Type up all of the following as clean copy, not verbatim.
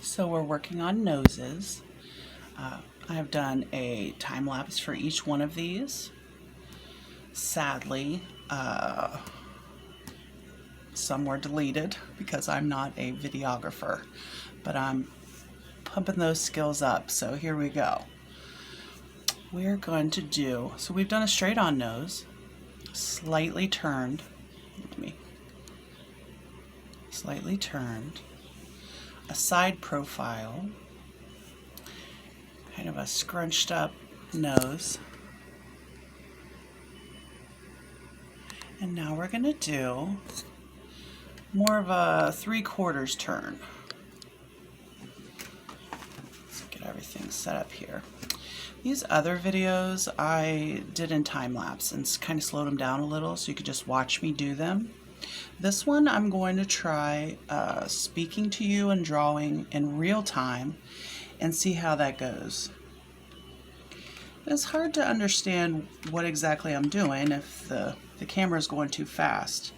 So we're working on noses. I have done a time lapse for each one of these. Sadly, some were deleted because I'm not a videographer, but I'm pumping those skills up. So here we go. We're going to do, so we've done a straight on nose, slightly turned, a side profile, kind of a scrunched up nose. And now we're going to do more of a 3/4 turn. Let's get everything set up here. These other videos I did in time lapse and kind of slowed them down a little so you could just watch me do them. This one I'm going to try speaking to you and drawing in real time and see how that goes. It's hard to understand what exactly I'm doing if the camera is going too fast.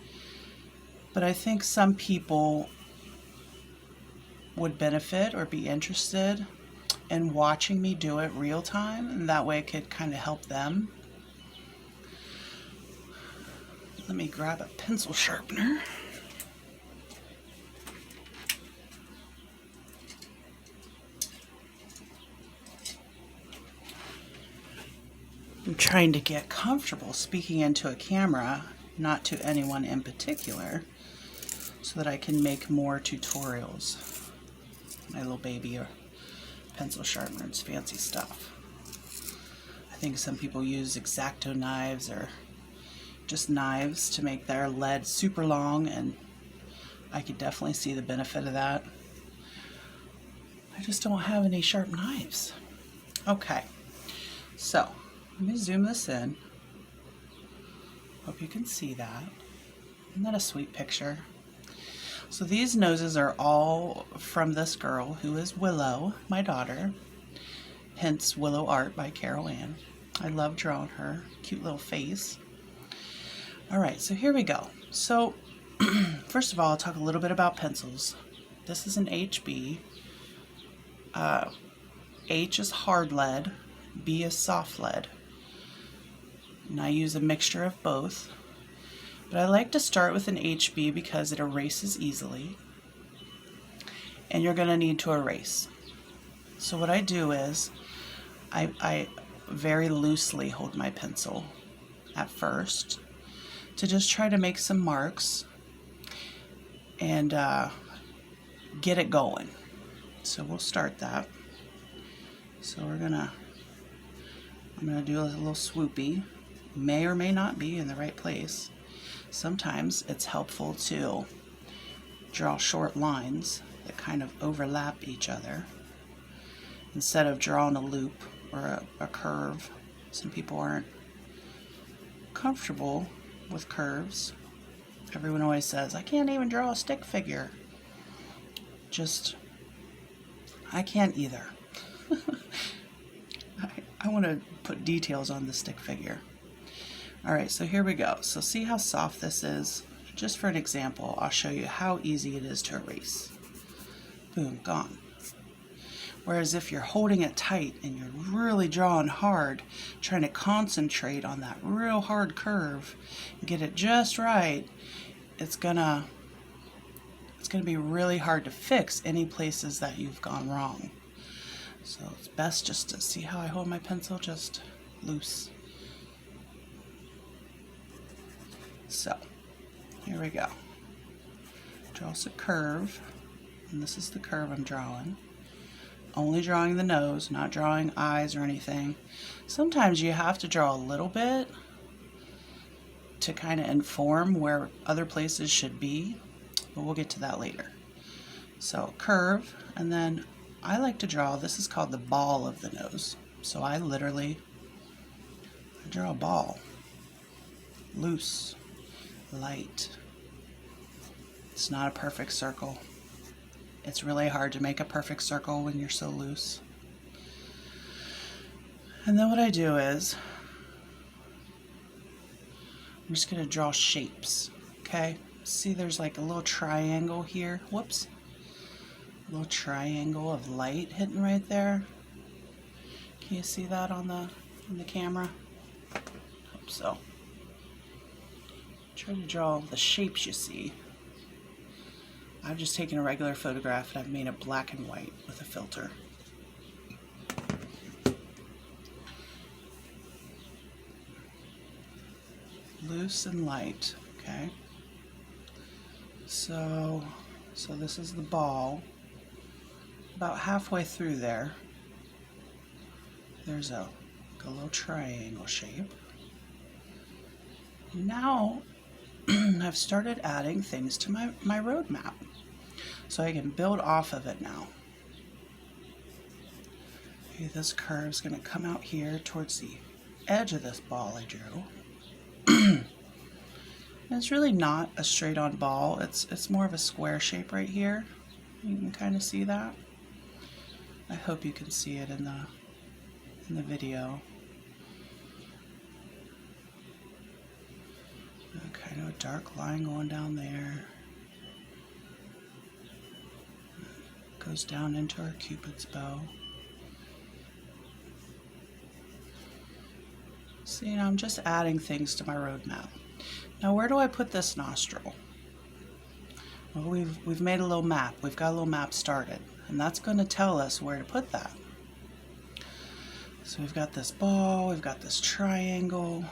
But I think some people would benefit or be interested in watching me do it real time, and that way it could kind of help them. Let me grab a pencil sharpener. I'm trying to get comfortable speaking into a camera, not to anyone in particular, so that I can make more tutorials. My little baby or pencil sharpener, it's fancy stuff. I think some people use X-Acto knives or just knives to make their lead super long, and I could definitely see the benefit of that. I just don't have any sharp knives. Okay, so let me zoom this in. Hope you can see that. Isn't that a sweet picture? So these noses are all from this girl who is Willow, my daughter, hence Willow Art by Carol Ann. I love drawing her cute little face. All right, so here we go. So first of all, I'll talk a little bit about pencils. This is an HB. H is hard lead, B is soft lead. And I use a mixture of both. But I like to start with an HB because it erases easily. And you're going to need to erase. So what I do is I very loosely hold my pencil at first to just try to make some marks and get it going. So we'll start that. So I'm gonna do a little swoopy. May or may not be in the right place. Sometimes it's helpful to draw short lines that kind of overlap each other instead of drawing a loop or a curve. Some people aren't comfortable with curves. Everyone always says, I can't even draw a stick figure. I can't either. I want to put details on the stick figure. All right, so here we go. So see how soft this is? Just for an example, I'll show you how easy it is to erase. Boom, gone. Whereas if you're holding it tight and you're really drawing hard, trying to concentrate on that real hard curve, and get it just right, it's gonna be really hard to fix any places that you've gone wrong. So it's best just to see how I hold my pencil, just loose. So here we go. Draw us a curve, and this is the curve I'm drawing. Only drawing the nose, not drawing eyes or anything. Sometimes you have to draw a little bit to kind of inform where other places should be, but we'll get to that later. So curve, and then I like to draw, this is called the ball of the nose. So I draw a ball, loose, light. It's not a perfect circle. It's really hard to make a perfect circle when you're so loose. And then what I do is, I'm just going to draw shapes, okay? See there's like a little triangle here. Whoops. Little triangle of light hitting right there. Can you see that on the camera? Hope so. Try to draw the shapes you see. I've just taken a regular photograph and I've made it black and white with a filter. Loose and light, okay? So this is the ball. About halfway through there, there's a little triangle shape. Now I've started adding things to my road map, so I can build off of it now. Okay, this curve's going to come out here towards the edge of this ball I drew. It's really not a straight-on ball. It's more of a square shape right here. You can kind of see that. I hope you can see it in the video. Kind of a dark line going down there. Goes down into our Cupid's bow. See, I'm just adding things to my road map. Now, where do I put this nostril? Well, we've made a little map. We've got a little map started, and that's going to tell us where to put that. So we've got this ball, we've got this triangle.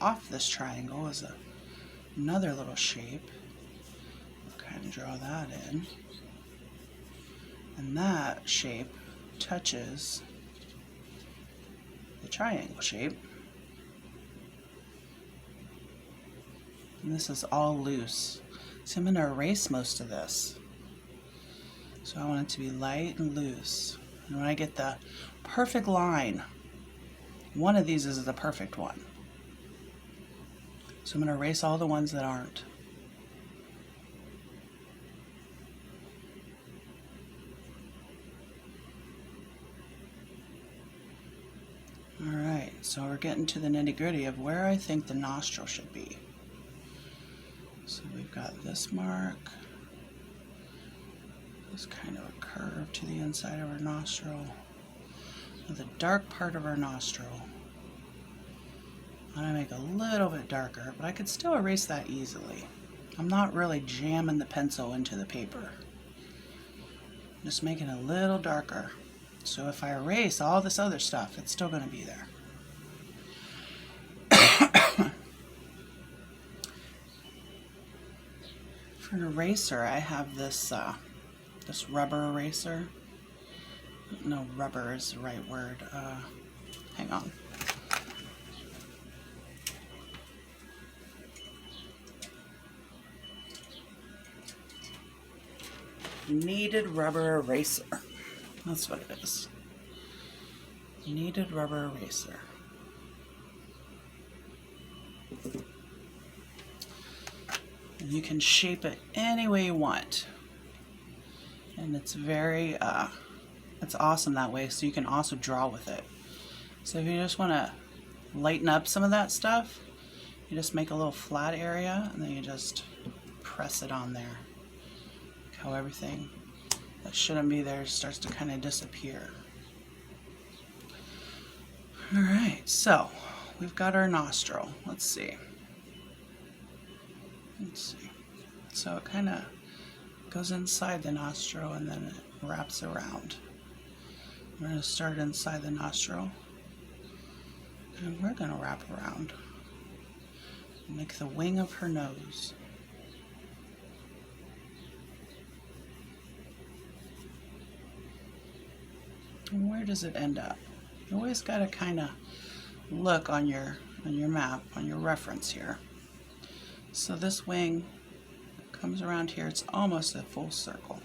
Off this triangle is another little shape. We'll kind of draw that in. And that shape touches the triangle shape. And this is all loose. So I'm going to erase most of this. So I want it to be light and loose. And when I get the perfect line, one of these is the perfect one. So I'm going to erase all the ones that aren't. Alright, so we're getting to the nitty-gritty of where I think the nostril should be. So we've got this mark. There's kind of a curve to the inside of our nostril. The dark part of our nostril. I'm going to make a little bit darker, but I could still erase that easily. I'm not really jamming the pencil into the paper. Just making it a little darker. So if I erase all this other stuff, it's still going to be there. For an eraser, I have this this rubber eraser. No, rubber is the right word. Hang on. Kneaded rubber eraser. That's what it is. Kneaded rubber eraser. And you can shape it any way you want. And it's very, it's awesome that way, so you can also draw with it. So if you just want to lighten up some of that stuff, you just make a little flat area and then you just press it on there. Look how everything that shouldn't be there starts to kind of disappear. Alright, so we've got our nostril. Let's see. So it kind of goes inside the nostril and then it wraps around. We're going to start inside the nostril and we're going to wrap around. Make the wing of her nose. And where does it end up? You always got to kind of look on your map, on your reference here. So this wing comes around here. It's almost a full circle.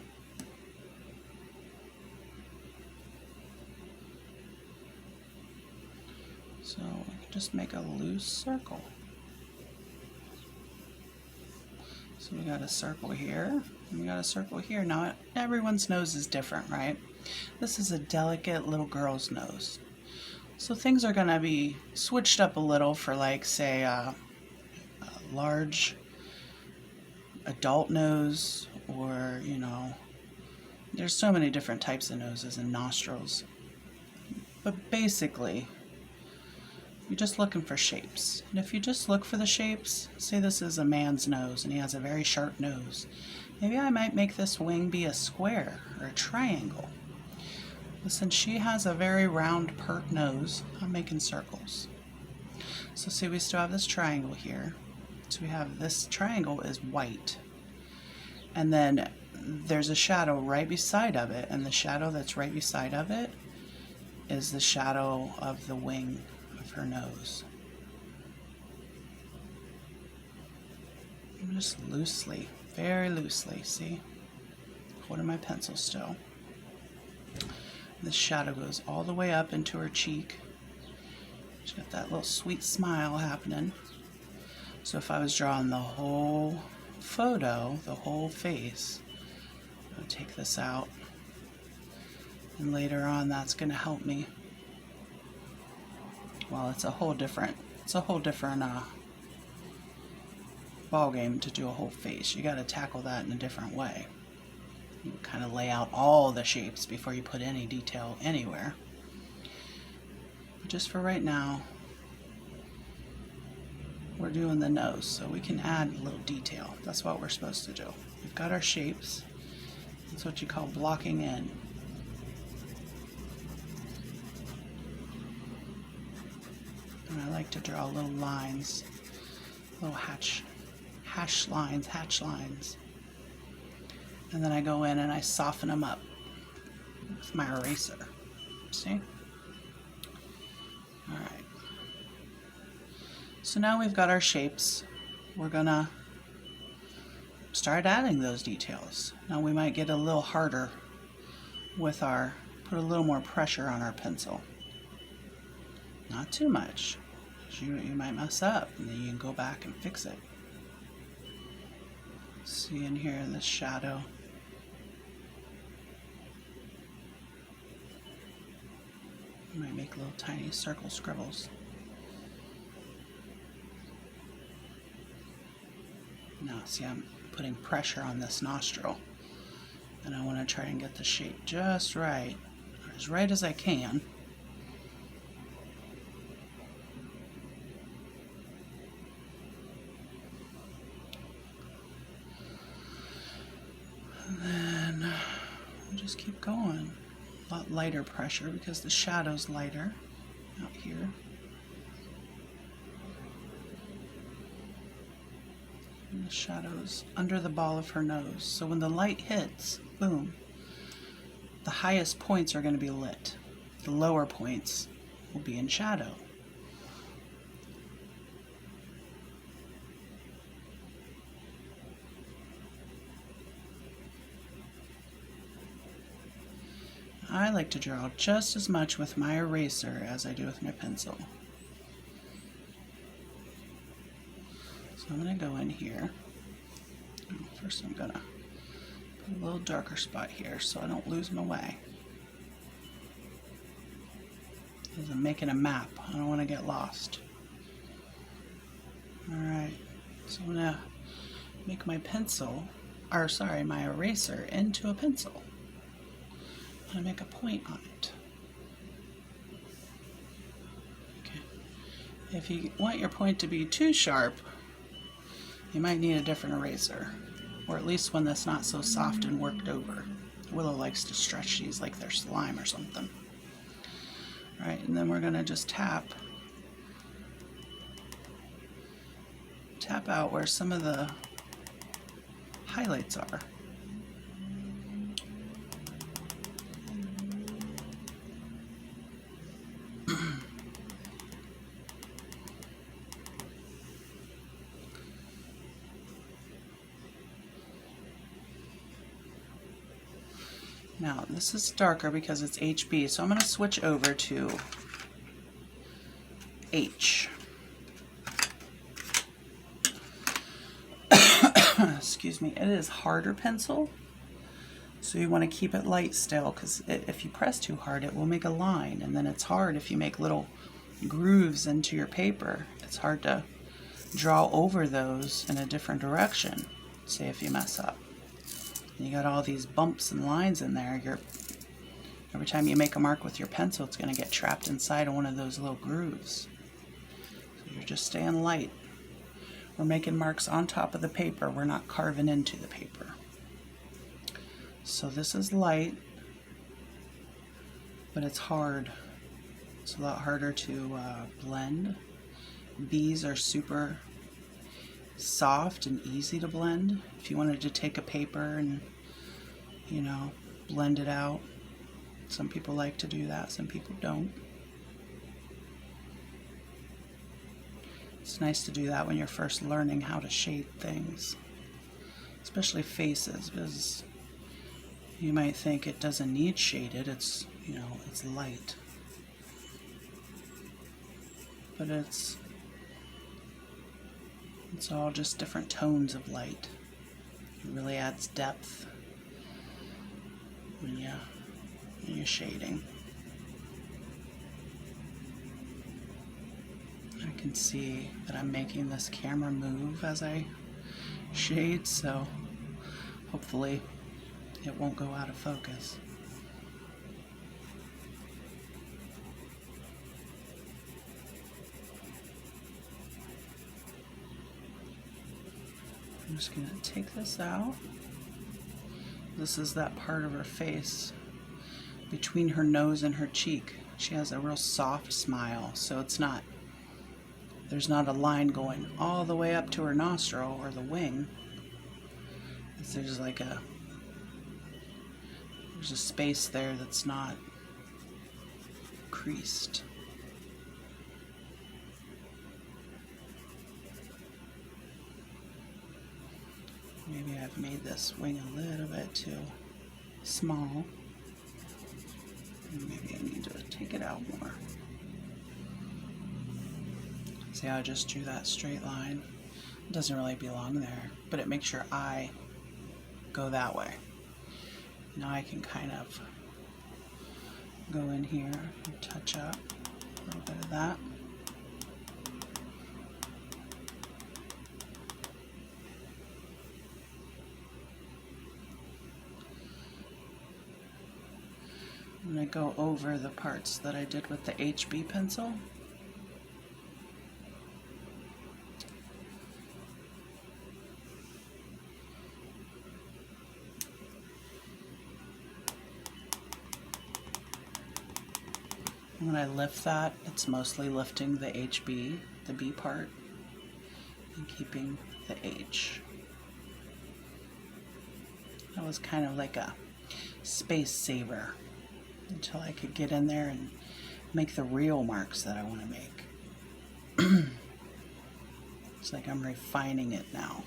So we can just make a loose circle. So we got a circle here, and we got a circle here. Now everyone's nose is different, right? This is a delicate little girl's nose. So things are going to be switched up a little for, like, say, a large adult nose, or, you know, there's so many different types of noses and nostrils. But basically, you're just looking for shapes. And if you just look for the shapes, say this is a man's nose and he has a very sharp nose. Maybe I might make this wing be a square or a triangle. But since she has a very round pert nose, I'm making circles. So see, we still have this triangle here. So we have this triangle is white. And then there's a shadow right beside of it, and the shadow that's right beside of it is the shadow of the wing of her nose. And just loosely, very loosely, see? Holding my pencil still. This shadow goes all the way up into her cheek. She's got that little sweet smile happening. So if I was drawing the whole photo, the whole face, I'll take this out. And later on, that's going to help me. Well, it's a whole different ball game to do a whole face. You got to tackle that in a different way. You kind of lay out all the shapes before you put any detail anywhere. But just for right now, we're doing the nose, so we can add a little detail. That's what we're supposed to do. We've got our shapes. That's what you call blocking in. And I like to draw little lines, little hatch lines. And then I go in and I soften them up with my eraser. See? All right. So now we've got our shapes. We're gonna start adding those details. Now we might get a little harder with put a little more pressure on our pencil. Not too much. You might mess up and then you can go back and fix it. See in here this shadow. You might make little tiny circle scribbles. Now see, I'm putting pressure on this nostril and I want to try and get the shape just right, or as right as I can. And then we'll just keep going. A lot lighter pressure because the shadow's lighter out here. And the shadow's under the ball of her nose. So when the light hits, boom, the highest points are going to be lit. The lower points will be in shadow. I like to draw just as much with my eraser as I do with my pencil. So I'm going to go in here. First I'm going to put a little darker spot here so I don't lose my way. As I'm making a map, I don't want to get lost. Alright, so I'm going to make my my eraser into a pencil. I'm going to make a point on it. Okay. If you want your point to be too sharp, you might need a different eraser, or at least one that's not so soft and worked over. Willow likes to stretch these like they're slime or something. All right, and then we're going to just tap out where some of the highlights are. Now, this is darker because it's HB, so I'm going to switch over to H. Excuse me. It is harder pencil, so you want to keep it light still, because if you press too hard, it will make a line, and then it's hard if you make little grooves into your paper. It's hard to draw over those in a different direction, say if you mess up. You got all these bumps and lines in there. Every time you make a mark with your pencil, it's going to get trapped inside of one of those little grooves. So you're just staying light. We're making marks on top of the paper. We're not carving into the paper. So this is light, but it's hard. It's a lot harder to blend. These are super soft and easy to blend. If you wanted to take a paper and, you know, blend it out. Some people like to do that, some people don't. It's nice to do that when you're first learning how to shade things, especially faces, because you might think it doesn't need shaded. It's, you know, it's light, but it's all just different tones of light. It really adds depth when you're shading. I can see that I'm making this camera move as I shade, so hopefully it won't go out of focus. I'm just going to take this out. This is that part of her face between her nose and her cheek. She has a real soft smile, so there's not a line going all the way up to her nostril or the wing. There's a space there that's not creased. Maybe I've made this wing a little bit too small. Maybe I need to take it out more. See how I just drew that straight line? It doesn't really belong there, but it makes your eye go that way. Now I can kind of go in here and touch up a little bit of that. I'm going to go over the parts that I did with the HB pencil. When I lift that, it's mostly lifting the HB, the B part, and keeping the H. That was kind of like a space saver until I could get in there and make the real marks that I want to make. It's like I'm refining it now.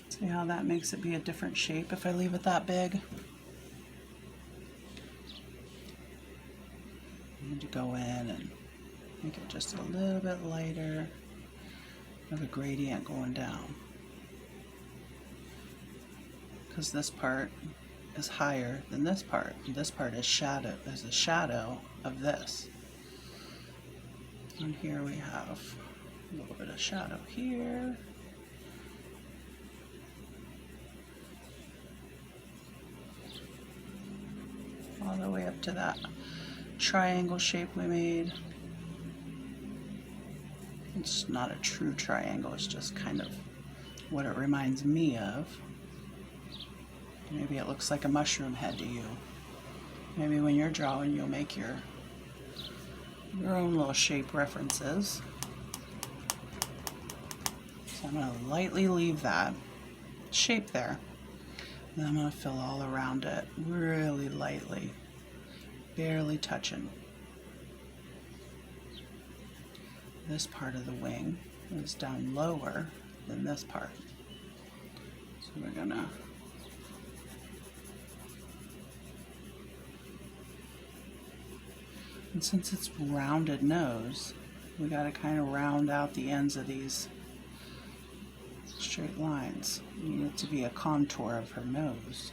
See how that makes it be a different shape if I leave it that big? I need to go in and make it just a little bit lighter. Have a gradient going down. Because this part is higher than this part. This part is a shadow of this. And here we have a little bit of shadow here. All the way up to that triangle shape we made. It's not a true triangle, it's just kind of what it reminds me of. Maybe it looks like a mushroom head to you. Maybe when you're drawing, you'll make your own little shape references. So I'm going to lightly leave that shape there. Then I'm going to fill all around it really lightly, barely touching. This part of the wing is down lower than this part. So we're going to and since it's rounded nose, we got to kind of round out the ends of these straight lines. We need it to be a contour of her nose,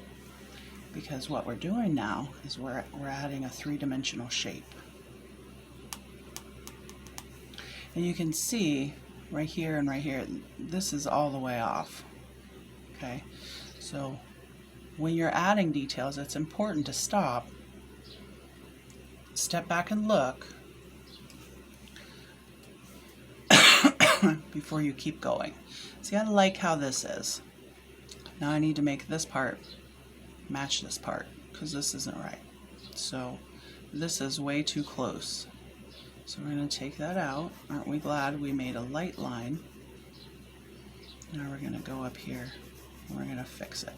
because what we're doing now is we're adding a three-dimensional shape. And you can see right here and right here, this is all the way off. Okay, so when you're adding details, it's important to stop, step back and look before you keep going. See, I like how this is. Now I need to make this part match this part because this isn't right. So this is way too close. So we're going to take that out. Aren't we glad we made a light line? Now we're going to go up here and we're going to fix it.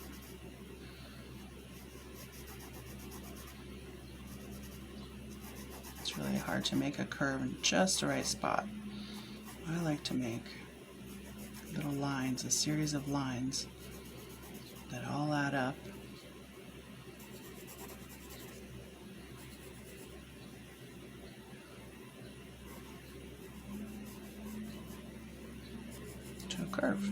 It's really hard to make a curve in just the right spot. I like to make little lines, a series of lines that all add up. To a curve.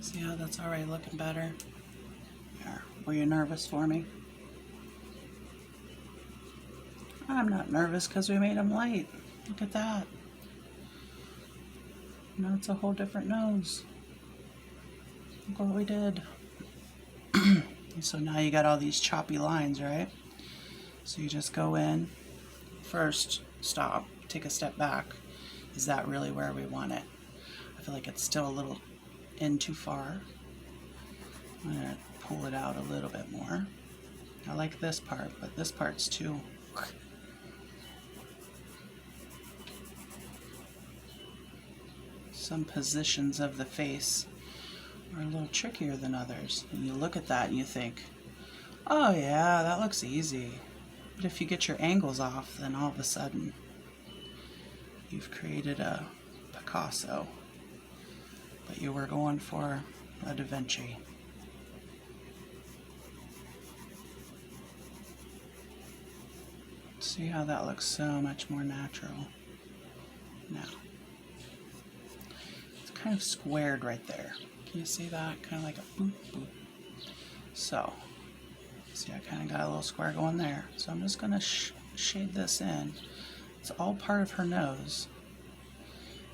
See how that's already looking better? There. Were you nervous for me? I'm not nervous because we made them light. Look at that. Now it's a whole different nose. Look what we did. So now you got all these choppy lines, right? So you just go in, first stop, take a step back. Is that really where we want it? I feel like it's still a little in too far. I'm gonna pull it out a little bit more. I like this part, but this part's too... Some positions of the face are a little trickier than others. And you look at that and you think, oh yeah, that looks easy. But if you get your angles off, then all of a sudden you've created a Picasso. But you were going for a Da Vinci. See how that looks so much more natural now. Kind of squared right there. Can you see that? Kind of like a boop, boop. So, see, I kind of got a little square going there. So I'm just going to shade this in. It's all part of her nose.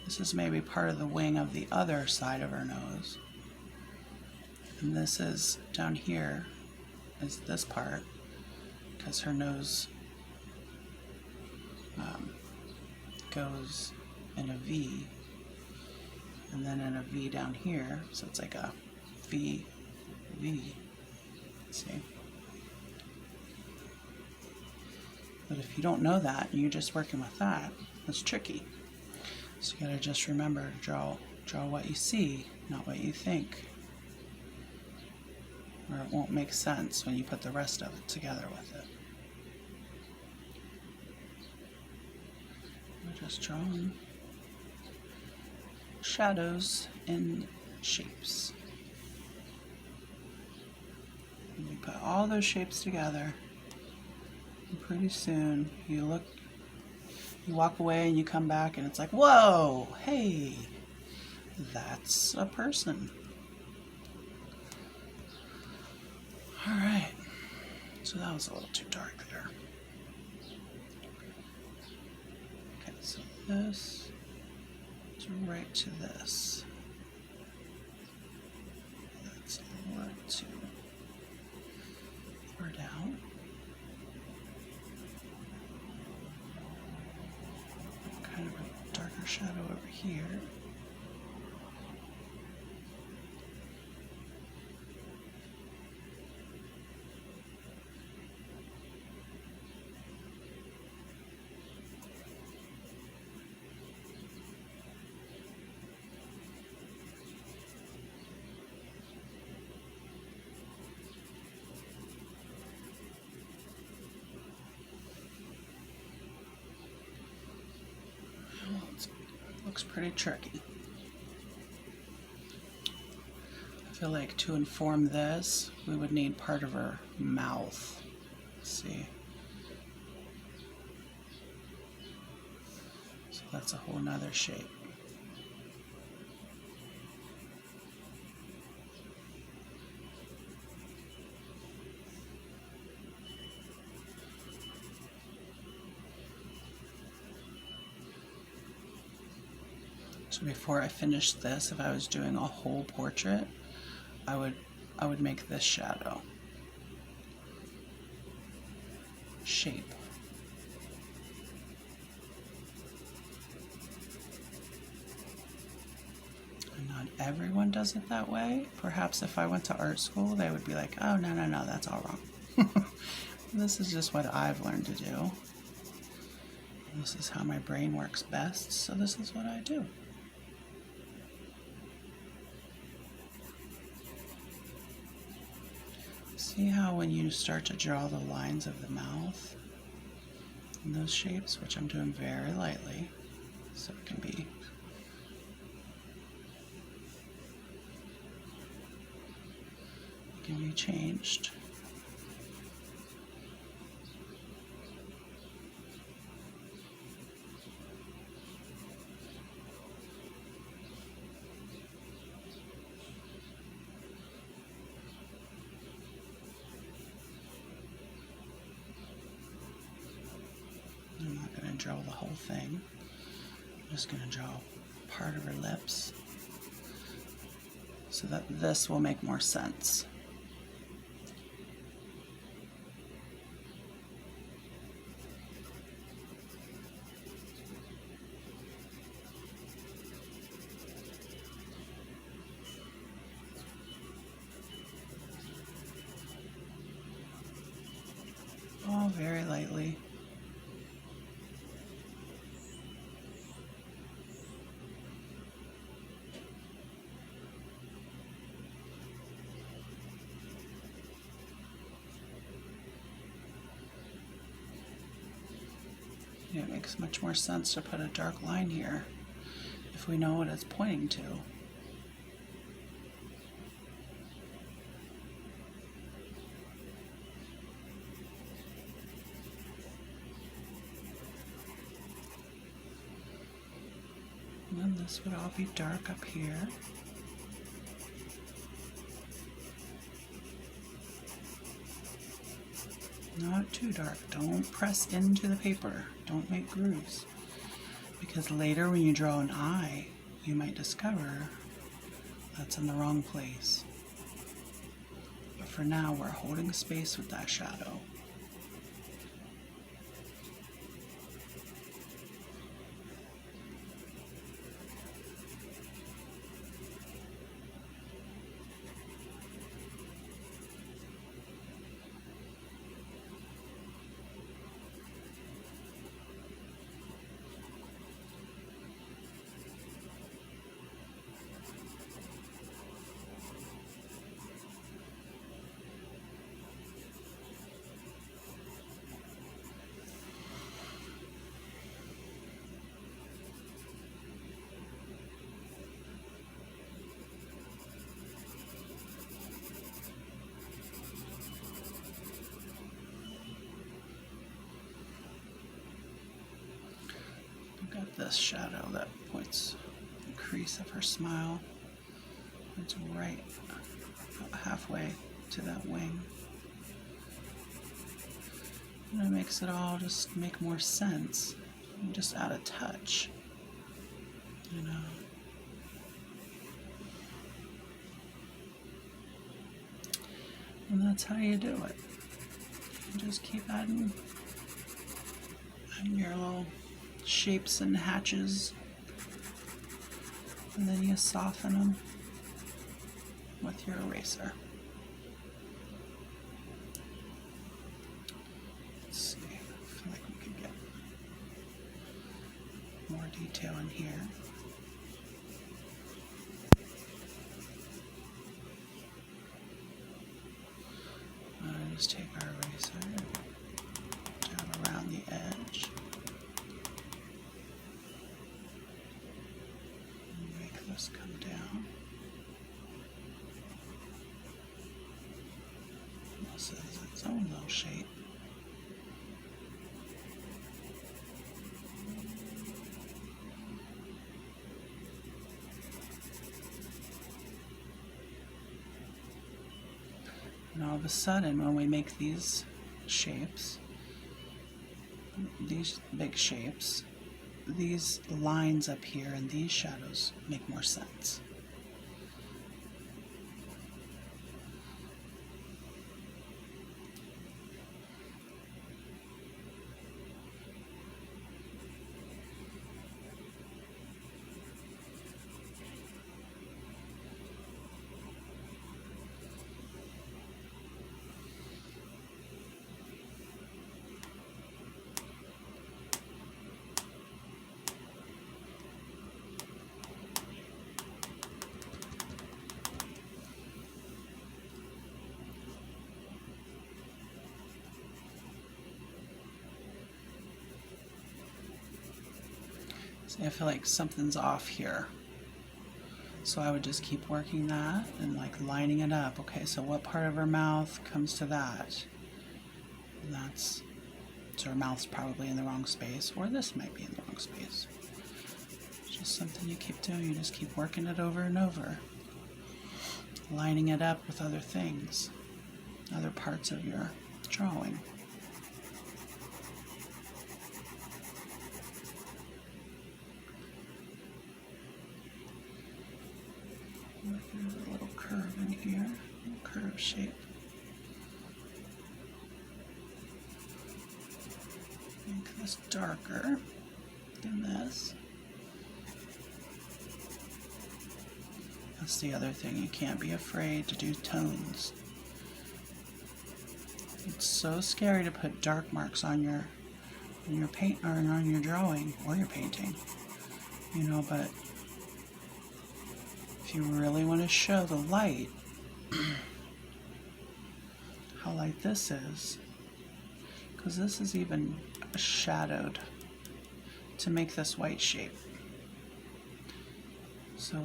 This is maybe part of the wing of the other side of her nose. And this is down here is this part because her nose goes in a V. And then in a V down here, so it's like a V, V, see? But if you don't know that, and you're just working with that, it's tricky. So you gotta just remember, draw what you see, not what you think. Or it won't make sense when you put the rest of it together with it. We're just drawing shadows and shapes. And you put all those shapes together, and pretty soon you walk away and you come back and it's like, whoa, hey, that's a person. All right, so that was a little too dark there. Okay, so this right to this. That's a little too far down. Kind of a darker shadow over here. Looks pretty tricky. I feel like to inform this, we would need part of her mouth. Let's see. So that's a whole nother shape. So before I finished this, if I was doing a whole portrait, I would make this shadow shape. And not everyone does it that way. Perhaps if I went to art school, they would be like, oh, no, no, no, that's all wrong. This is just what I've learned to do. This is how my brain works best, so this is what I do. See how when you start to draw the lines of the mouth and those shapes, which I'm doing very lightly, so it can be changed. I'm not going to draw the whole thing. I'm just going to draw part of her lips so that this will make more sense. Oh, very lightly. It makes much more sense to put a dark line here if we know what it's pointing to. And then this would all be dark up here. Not too dark. Don't press into the paper. Don't make grooves. Because later when you draw an eye, you might discover that's in the wrong place. But for now, we're holding space with that shadow. Got this shadow that points the crease of her smile. It's right about halfway to that wing. And it makes it all just make more sense. You just add a touch, you know. And that's how you do it. You just keep adding your little shapes and hatches, and then you soften them with your eraser. Let's see, I feel like we could get more detail in here. Just take our eraser, dab around the edge. This come down. This is its own little shape. And all of a sudden, when we make these shapes, these big shapes, these lines up here and these shadows make more sense. See, I feel like something's off here. So I would just keep working that and like lining it up. Okay, so what part of her mouth comes to that? And that's, so her mouth's probably in the wrong space, or this might be in the wrong space. It's just something you keep doing. You just keep working it over and over. Lining it up with other things, other parts of your drawing. There's a little curve in here, a curve shape. Make this darker than this. That's the other thing, you can't be afraid to do tones. It's so scary to put dark marks on your paint or on your drawing or your painting, you know, but if you really want to show the light, how light this is, because this is even shadowed to make this white shape. So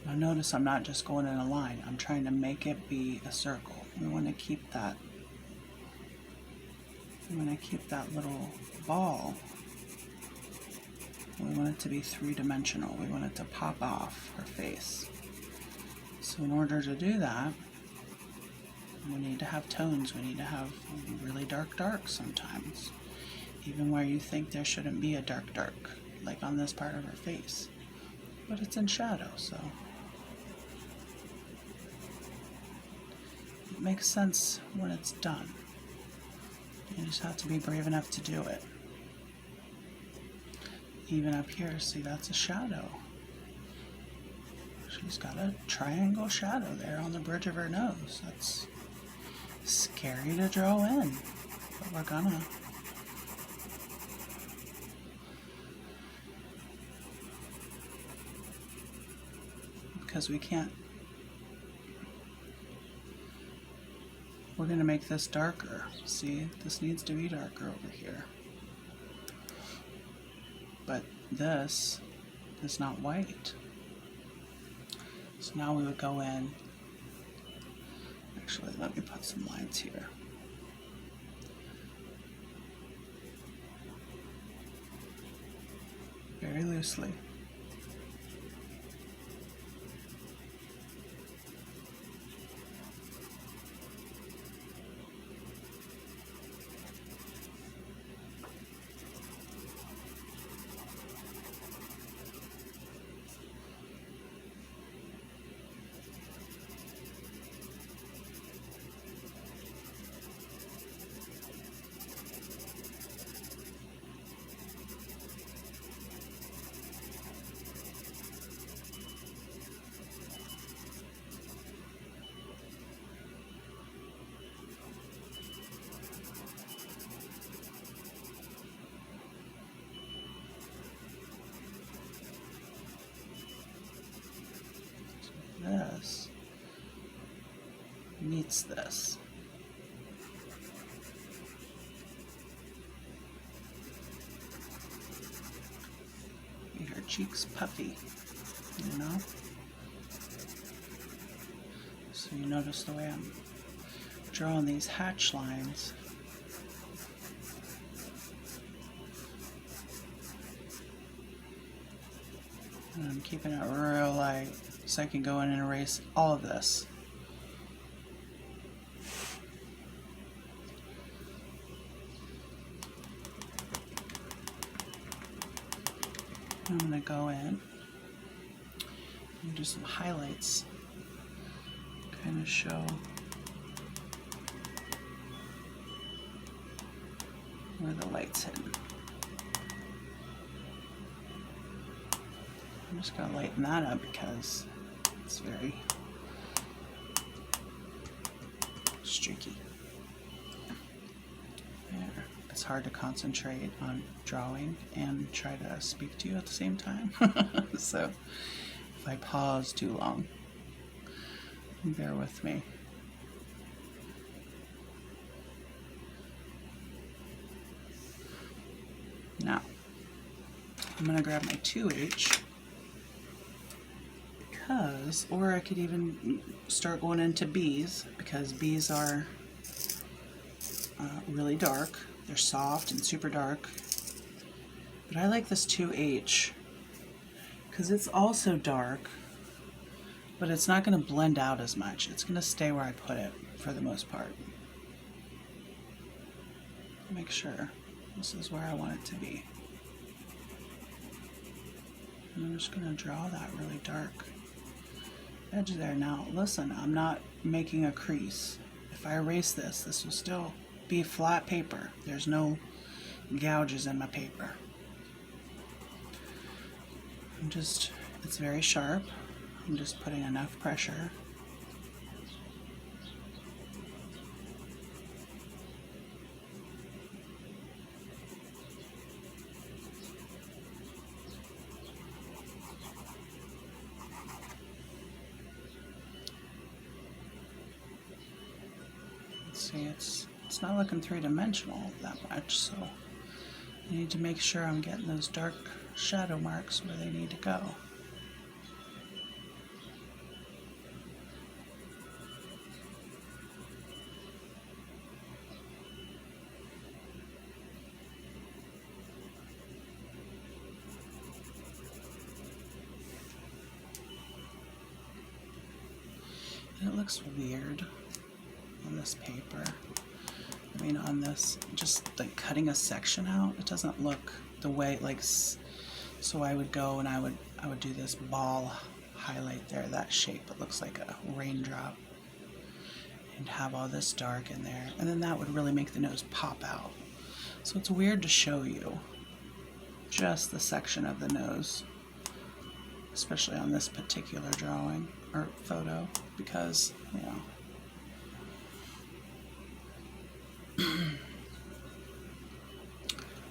now notice I'm not just going in a line, I'm trying to make it be a circle. We want to keep that. We want to keep that little ball. We want it to be three-dimensional. We want it to pop off her face. So in order to do that, we need to have tones. We need to have really dark sometimes. Even where you think there shouldn't be a dark, like on this part of her face. But it's in shadow, so it makes sense when it's done. You just have to be brave enough to do it. Even up here, see, that's a shadow. She's got a triangle shadow there on the bridge of her nose. That's scary to draw in, but we're gonna. Because we can't. We're going to make this darker. See, this needs to be darker over here. But this is not white. So now we would go in. Actually, let me put some lines here. Very loosely. This meets this. Make her cheeks puffy, you know? So you notice the way I'm drawing these hatch lines. And I'm keeping it real light so I can go in and erase all of this. I'm going to go in and do some highlights, kind of show where the light's hitting. I'm just going to lighten that up because it's very streaky. There. It's hard to concentrate on drawing and try to speak to you at the same time. So if I pause too long, bear with me. Now, I'm going to grab my 2H because, or I could even start going into B's because B's are really dark. They're soft and super dark. But I like this 2H because it's also dark, but it's not going to blend out as much. It's going to stay where I put it for the most part. Make sure this is where I want it to be. And I'm just going to draw that really dark edge there. Now listen, I'm not making a crease. If I erase this, this will still be flat paper. There's no gouges in my paper. It's very sharp. I'm just putting enough pressure. See, it's not looking three-dimensional that much, so I need to make sure I'm getting those dark shadow marks where they need to go. And it looks weird on this paper. I mean, on this, just like cutting a section out, it doesn't look the way, like, so I would go and I would do this ball highlight there, that shape. It looks like a raindrop, and have all this dark in there, and then that would really make the nose pop out. So it's weird to show you just the section of the nose, especially on this particular drawing or photo, because, you know,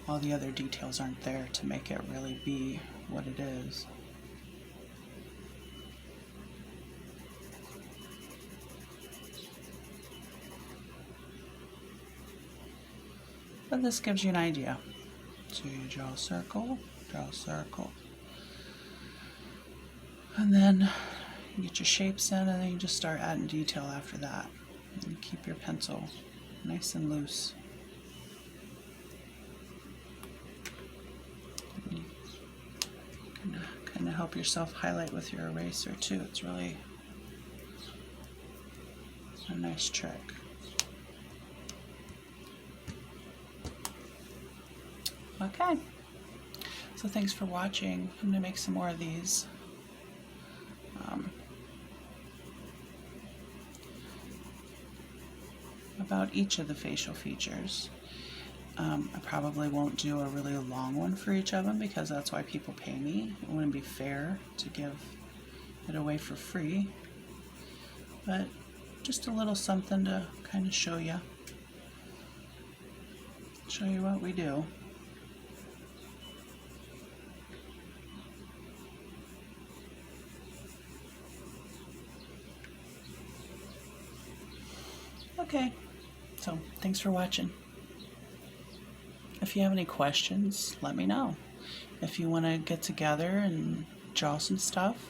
all the other details aren't there to make it really be what it is. But this gives you an idea. So you draw a circle, and then you get your shapes in, and then you just start adding detail after that. And you keep your pencil nice and loose. Kind of help yourself highlight with your eraser too. It's really a nice trick. Okay, so thanks for watching. I'm going to make some more of these. About each of the facial features. I probably won't do a really long one for each of them because that's why people pay me. It wouldn't be fair to give it away for free, but just a little something to kind of show you what we do. Okay, so thanks for watching. If you have any questions, let me know. If you want to get together and draw some stuff,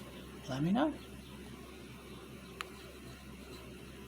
let me know.